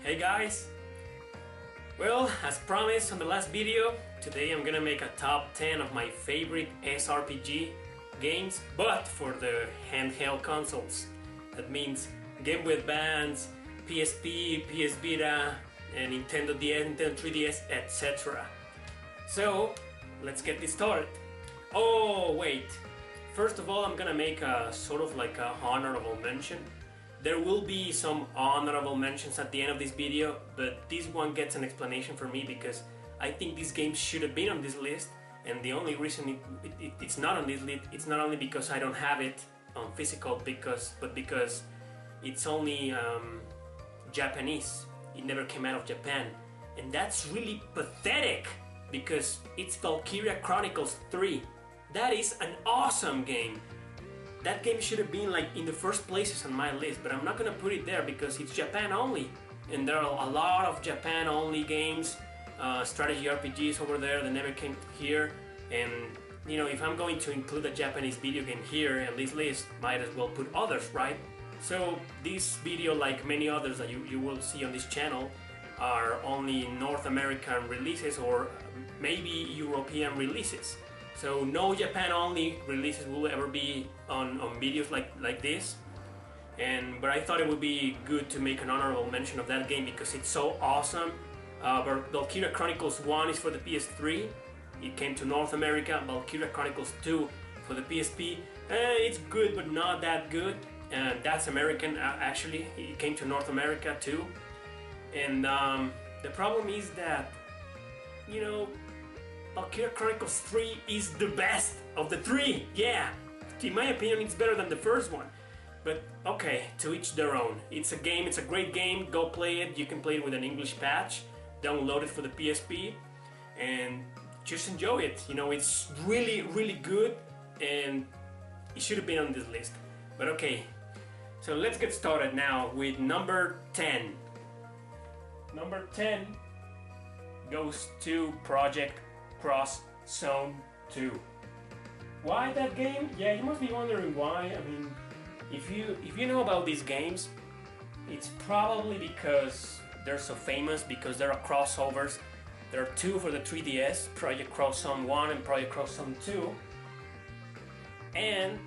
Hey guys! Well, as promised on the last video, today I'm gonna make a top 10 of my favorite SRPG games, but for the handheld consoles. That means Game Boy Advance, PSP, PS Vita, and Nintendo DS, Nintendo 3DS, etc. So, let's get this started. Oh, wait! First of all, I'm gonna make a sort of like a honorable mention. There will be some honorable mentions at the end of this video, but this one gets an explanation from me because I think this game should have been on this list, and the only reason it's not on this list, it's not only because I don't have it on physical, but because it's only Japanese. It never came out of Japan, and that's really pathetic because it's Valkyria Chronicles 3. That is an awesome game. That game should have been like in the first places on my list, but I'm not gonna put it there because it's Japan only, and there are a lot of Japan only games, strategy RPGs over there that never came here. And you know, if I'm going to include a Japanese video game here on this list, might as well put others, right? So this video, like many others that you will see on this channel, are only North American releases or maybe European releases. So no Japan-only releases will ever be on videos like this. But I thought it would be good to make an honorable mention of that game because it's so awesome. Valkyria Chronicles 1 is for the PS3. It came to North America. Valkyria Chronicles 2 for the PSP. It's good, but not that good. That's American, actually. It came to North America too. And the problem is that, you know, Valkyria Chronicles 3 is the best of the three, yeah! In my opinion, it's better than the first one. But okay, to each their own. It's a game, it's a great game, go play it. You can play it with an English patch, download it for the PSP, and just enjoy it. You know, it's really, really good, and it should have been on this list. But okay, so let's get started now with number 10. Number 10 goes to Project Cross Zone 2. Why that game? Yeah, you must be wondering why. I mean, if you know about these games, it's probably because they're so famous, because there are crossovers. There are two for the 3DS, Project Cross Zone 1 and Project Cross Zone 2. And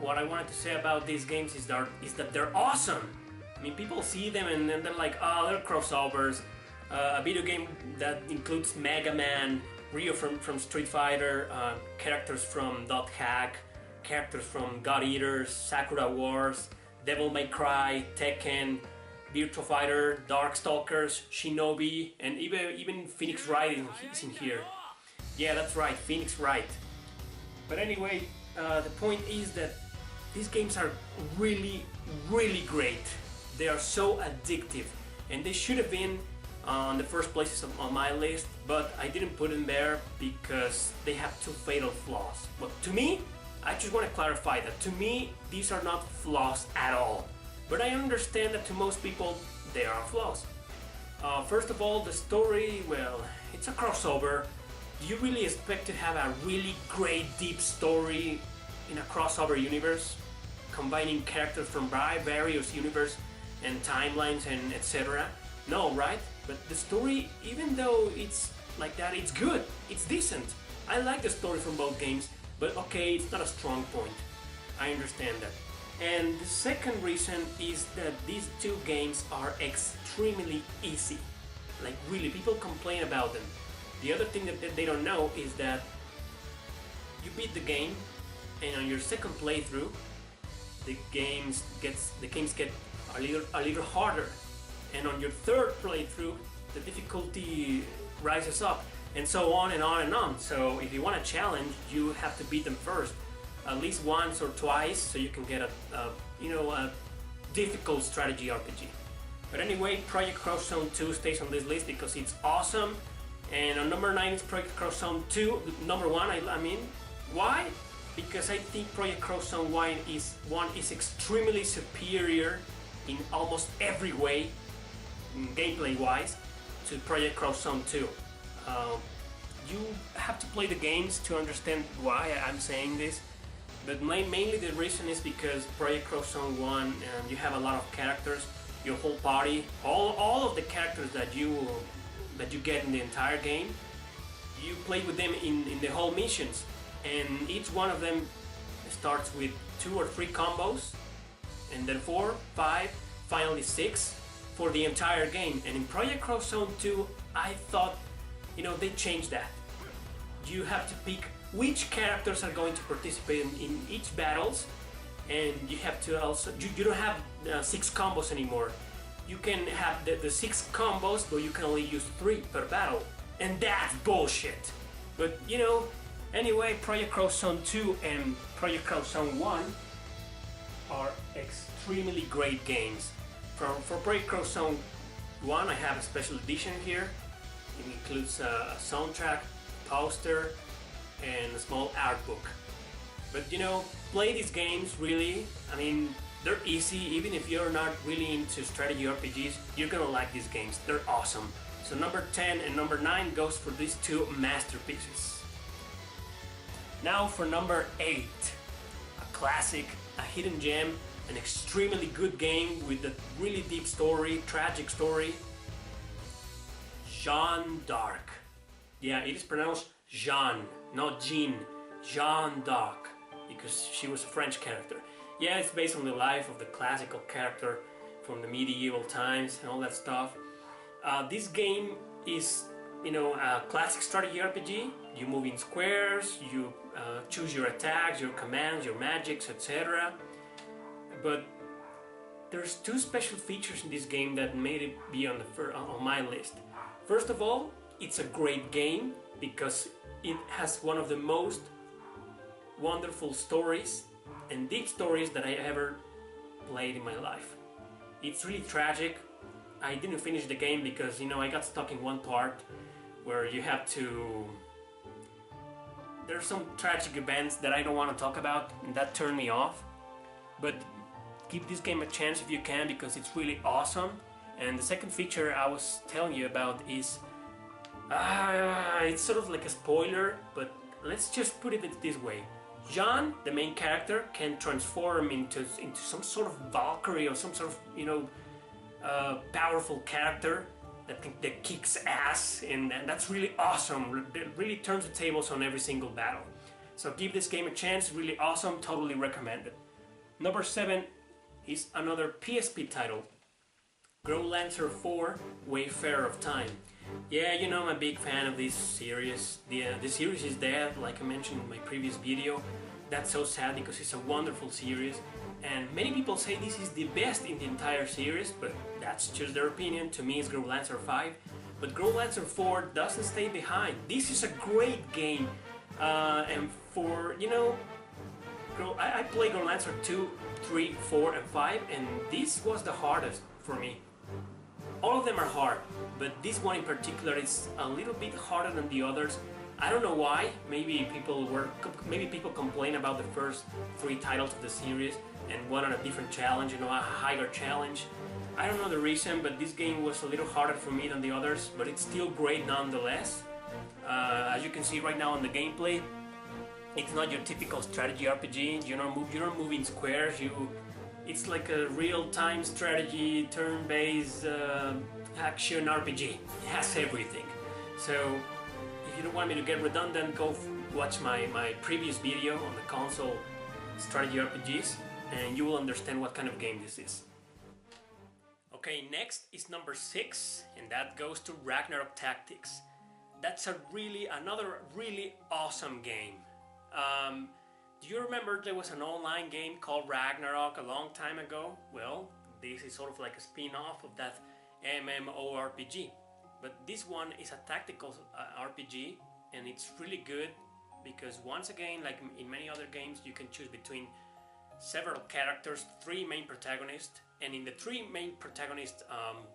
what I wanted to say about these games is that they're awesome. I mean, people see them and then they're like, oh, they're crossovers. A video game that includes Mega Man, Ryu from Street Fighter, characters from Dot Hack, characters from God Eaters, Sakura Wars, Devil May Cry, Tekken, Virtua Fighter, Darkstalkers, Shinobi, and even Phoenix Wright is in here. Yeah, that's right, Phoenix Wright. But anyway, the point is that these games are really, really great. They are so addictive, and they should have been on the first places on my list, but I didn't put them there because they have two fatal flaws. But to me, I just want to clarify that to me, these are not flaws at all. But I understand that to most people, they are flaws. First of all, the story, well, it's a crossover. Do you really expect to have a really great, deep story in a crossover universe, combining characters from various universes and timelines and etc.? No, right? But the story, even though it's like that, it's good, it's decent. I like the story from both games, but okay, it's not a strong point. I understand that. And the second reason is that these two games are extremely easy. Like really, people complain about them. The other thing that they don't know is that you beat the game, and on your second playthrough, the games get a little harder. And on your third playthrough, the difficulty rises up, and so on and on and on. So if you want a challenge, you have to beat them first, at least once or twice, so you can get a difficult strategy RPG. But anyway, Project Cross Zone 2 stays on this list because it's awesome. And on number 9 is Project Cross Zone 2, number 1, I mean. Why? Because I think Project Cross Zone 1 is extremely superior in almost every way, gameplay wise, to Project Cross Zone 2. You have to play the games to understand why I'm saying this, but mainly the reason is because Project Cross Zone 1, you have a lot of characters, your whole party, all of the characters that you get in the entire game. You play with them in the whole missions, and each one of them starts with 2 or 3 combos, and then 4, 5, finally 6 for the entire game. And in Project Cross Zone 2, I thought, they changed that. You have to pick which characters are going to participate in each battles, and you have to also, you don't have 6 combos anymore. You can have the 6 combos, but you can only use 3 per battle, and that's bullshit. But anyway, Project Cross Zone 2 and Project Cross Zone 1 are extremely great games. For Project Cross Zone 1, I have a special edition here. It includes a soundtrack, poster, and a small art book. But play these games really. I mean, they're easy. Even if you're not really into strategy RPGs, you're gonna like these games. They're awesome. So number 10 and number 9 goes for these 2 masterpieces. Now for number 8, a classic, a hidden gem, an extremely good game with a really deep story, tragic story. Jeanne d'Arc. Yeah, it is pronounced Jeanne, not Jean. Jeanne d'Arc, because she was a French character. Yeah, it's based on the life of the classical character from the medieval times and all that stuff. This game is, a classic strategy RPG. You move in squares, you choose your attacks, your commands, your magics, etc. But there's 2 special features in this game that made it be on my list. First of all, it's a great game because it has one of the most wonderful stories and deep stories that I ever played in my life. It's really tragic. I didn't finish the game because I got stuck in one part where you have to... There's some tragic events that I don't want to talk about, and that turned me off. But give this game a chance if you can, because it's really awesome. And the second feature I was telling you about is it's sort of like a spoiler, but let's just put it this way. Jeanne, the main character, can transform into some sort of Valkyrie or some sort of powerful character that kicks ass, and that's really awesome. It really turns the tables on every single battle. So give this game a chance, really awesome, totally recommended. Number 7 is another PSP title, Growlancer 4 Wayfarer of Time. Yeah, I'm a big fan of this series. The series is dead, like I mentioned in my previous video. That's so sad because it's a wonderful series, and many people say this is the best in the entire series, but that's just their opinion. To me, it's Growlancer 5, but Growlancer 4 doesn't stay behind. This is a great game, and for, I played Growlancer 2, 3, 4, and 5, and this was the hardest for me. All of them are hard, but this one in particular is a little bit harder than the others. I don't know why. Maybe people complain about the first 3 titles of the series and wanted a different challenge, a higher challenge. I don't know the reason, but this game was a little harder for me than the others, but it's still great nonetheless. As you can see right now on the gameplay, it's not your typical strategy RPG. You don't move in squares. It's like a real-time strategy, turn-based action RPG. It has everything. So if you don't want me to get redundant, go watch my previous video on the console strategy RPGs, and you will understand what kind of game this is. Okay, next is number 6, and that goes to Ragnarok Tactics. That's another really awesome game. Do you remember there was an online game called Ragnarok a long time ago? Well, this is sort of like a spin-off of that MMORPG. But this one is a tactical RPG, and it's really good because, once again, like in many other games, you can choose between several characters, 3 main protagonists, and in the 3 main protagonist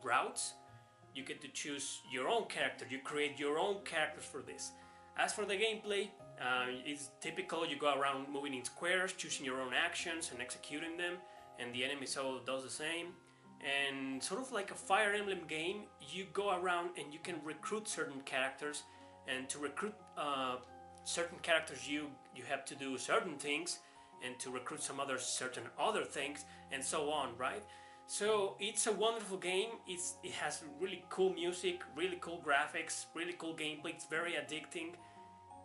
routes, you get to choose your own character. You create your own characters for this. As for the gameplay, it's typical. You go around moving in squares, choosing your own actions and executing them, and the enemy soul does the same. And sort of like a Fire Emblem game, you go around and you can recruit certain characters, and to recruit certain characters you have to do certain things, and to recruit some others certain other things, and so on, right? So it's a wonderful game. It has really cool music, really cool graphics, really cool gameplay. It's very addicting.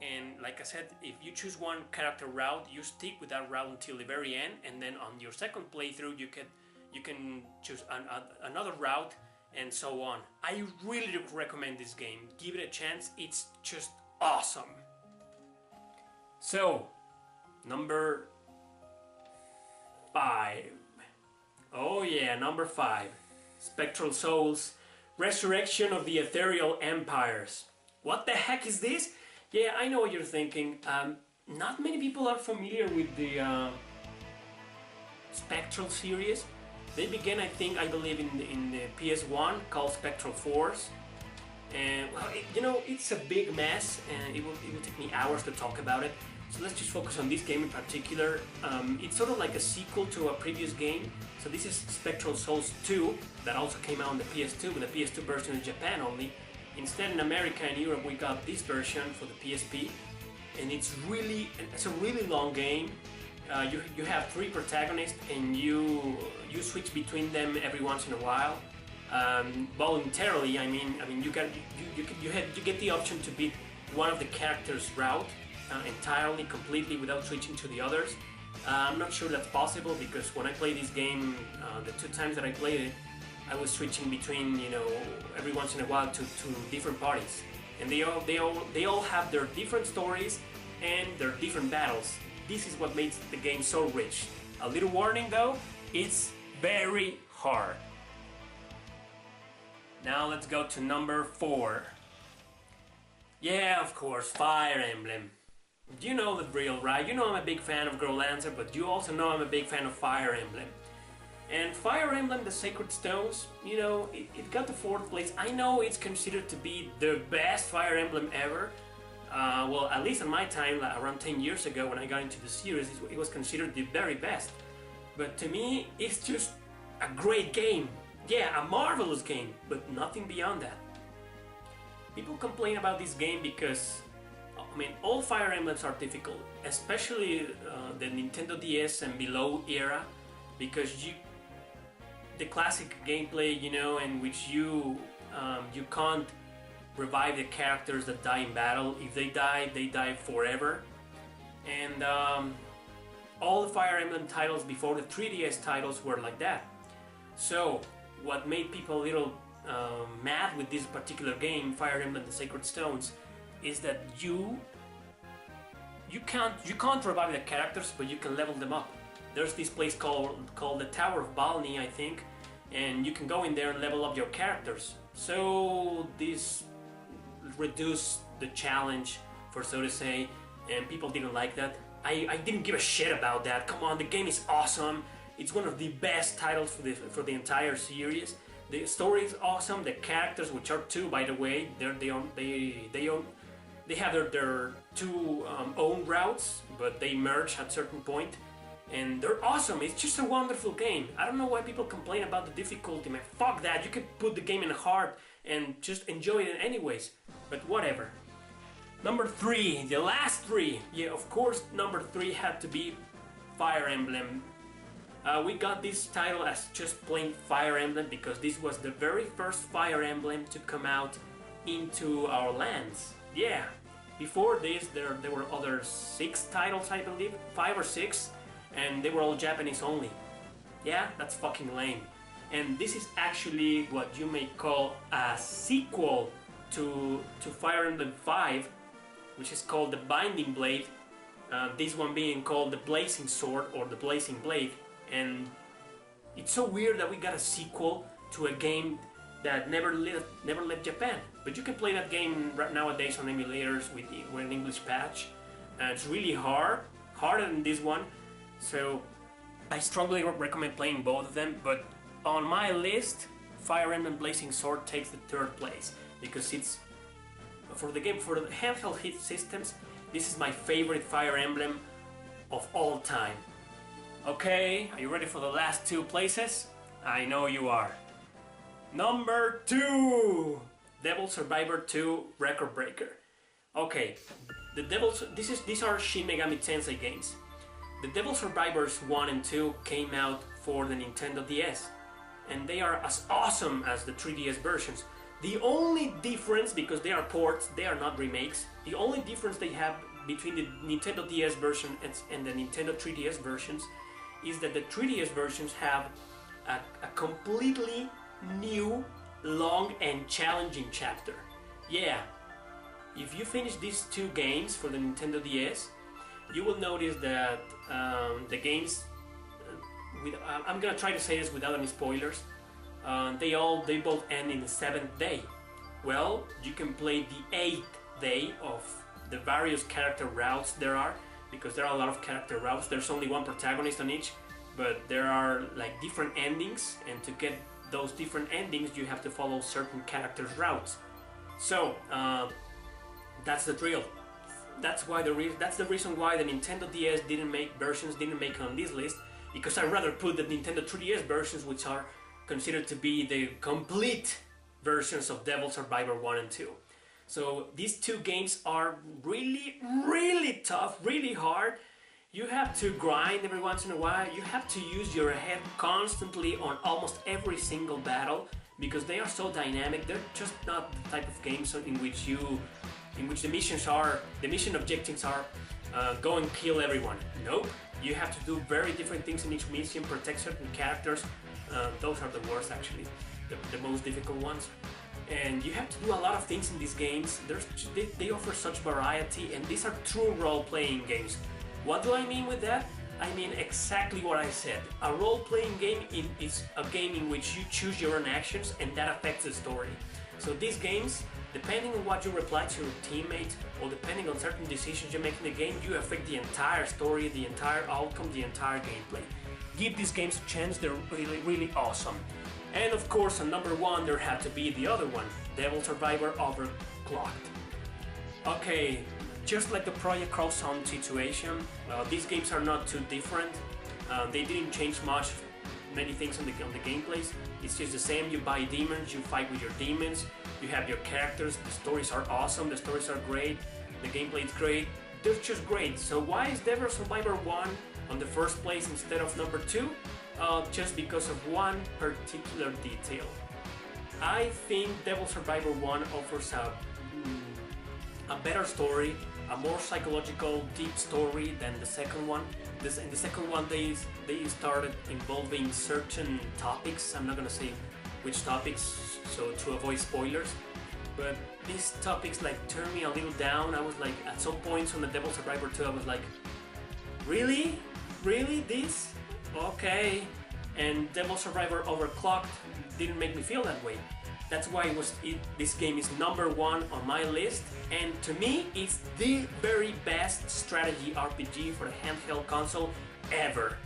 And like I said, if you choose one character route, you stick with that route until the very end, and then on your second playthrough you can choose another route, and so on. I really recommend this game. Give it a chance. It's just awesome. So, number 5. Oh yeah, number 5. Spectral Souls, Resurrection of the Ethereal Empires. What the heck is this? Yeah, I know what you're thinking. Not many people are familiar with the Spectral series. They began, I believe, in the PS1, called Spectral Force. And well, it's a big mess, and it will take me hours to talk about it. So let's just focus on this game in particular. It's sort of like a sequel to a previous game. So this is Spectral Souls 2, that also came out on the PS2, with the PS2 version in Japan only. Instead, in America and Europe, we got this version for the PSP, and it's a really long game. You have 3 protagonists, and you switch between them every once in a while, voluntarily. I mean, you get the option to beat one of the characters' route entirely, completely, without switching to the others. I'm not sure that's possible, because when I played this game, the 2 times that I played it, I was switching between, every once in a while to different parties, and they all have their different stories and their different battles. This is what makes the game so rich. A little warning though, it's very hard. Now let's go to number 4. Yeah, of course, Fire Emblem. You know the drill, right? You know I'm a big fan of Girl Lancer, but you also know I'm a big fan of Fire Emblem. And Fire Emblem, the Sacred Stones, it got the 4th place. I know it's considered to be the best Fire Emblem ever. Well, at least in my time, around 10 years ago when I got into the series, it was considered the very best. But to me, it's just a great game. Yeah, a marvelous game, but nothing beyond that. People complain about this game because, all Fire Emblems are difficult, especially the Nintendo DS and below era, because the classic gameplay, in which you can't revive the characters that die in battle. If they die forever. And all the Fire Emblem titles before the 3DS titles were like that. So what made people a little mad with this particular game, Fire Emblem: The Sacred Stones, is that you can't revive the characters, but you can level them up. There's this place called the Tower of Balni, I think, and you can go in there and level up your characters. So this reduced the challenge, for so to say, and people didn't like that. I didn't give a shit about that. Come on, the game is awesome. It's one of the best titles for the entire series. The story is awesome. The characters, which are 2 by the way, they have their 2 own routes, but they merge at a certain point. And they're awesome. It's just a wonderful game. I don't know why people complain about the difficulty, man. Fuck that. You can put the game in hard and just enjoy it anyways. But whatever. Number 3, the last 3. Yeah, of course, number 3 had to be Fire Emblem. We got this title as just plain Fire Emblem because this was the very first Fire Emblem to come out into our lands. Yeah. Before this, there were other 6 titles, I believe. 5 or 6. And they were all Japanese only. Yeah, that's fucking lame. And this is actually what you may call a sequel to Fire Emblem 5, which is called the Binding Blade. This one being called the Blazing Sword or the Blazing Blade. And it's so weird that we got a sequel to a game that never left Japan. But you can play that game right nowadays on emulators with an English patch. It's really hard, harder than this one. So I strongly recommend playing both of them, but on my list, Fire Emblem Blazing Sword takes the 3rd place because it's for the handheld hit systems. This is my favorite Fire Emblem of all time. Okay, are you ready for the last 2 places? I know you are. Number 2, Devil Survivor 2 Record Breaker. Okay, these are Shin Megami Tensei games. The Devil Survivors 1 and 2 came out for the Nintendo DS. and they are as awesome as the 3DS versions. The only difference, because they are ports, they are not remakes, the only difference they have between the Nintendo DS version and the Nintendo 3DS versions is that the 3DS versions have a completely new, long and challenging chapter. Yeah, if you finish these two games for the Nintendo DS, you will notice that the games, I'm gonna try to say this without any spoilers, they both end in the 7th day. Well, you can play the 8th day of the various character routes there are, because there are a lot of character routes. There's only one protagonist on each, but there are like different endings, and to get those different endings you have to follow certain characters' routes. So that's the drill. That's the reason why the Nintendo DS didn't make on this list, because I'd rather put the Nintendo 3DS versions, which are considered to be the complete versions of Devil Survivor 1 and 2. So these two games are really, really tough, really hard. You have to grind every once in a while. You have to use your head constantly on almost every single battle, because they are so dynamic. They're just not the type of games in which the mission objectives are go and kill everyone. Nope. You have to do very different things in each mission, protect certain characters. Those are the worst, actually, the most difficult ones. And you have to do a lot of things in these games. They offer such variety, and these are true role-playing games. What do I mean with that? I mean exactly what I said. A role-playing game is a game in which you choose your own actions, and that affects the story. So these games, depending on what you reply to your teammates, or depending on certain decisions you make in the game, you affect the entire story, the entire outcome, the entire gameplay. Give these games a chance, they're really, really awesome. And of course, on number 1, there had to be the other one, Devil Survivor Overclocked. Okay, just like the Project Crosshunt situation, these games are not too different. They didn't change many things on the gameplays. It's just the same. You buy demons, you fight with your demons, you have your characters, the stories are awesome, the stories are great, the gameplay is great, they're just great. So why is Devil Survivor 1 on the first place instead of number 2? Just because of one particular detail. I think Devil Survivor 1 offers a better story, a more psychological, deep story than the second one. In the second one, they started involving certain topics. I'm not gonna say which topics, so to avoid spoilers. But these topics like turned me a little down. I was like, at some points on the Devil Survivor 2, I was like, really? Really? This? Okay. And Devil Survivor Overclocked didn't make me feel that way. That's why this game is number 1 on my list, and to me it's the very best strategy RPG for a handheld console ever.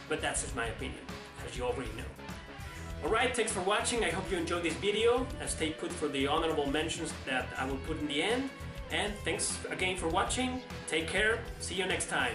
But that's just my opinion, as you already know. Alright, thanks for watching. I hope you enjoyed this video. Stay put for the honorable mentions that I will put in the end. And thanks again for watching. Take care. See you next time.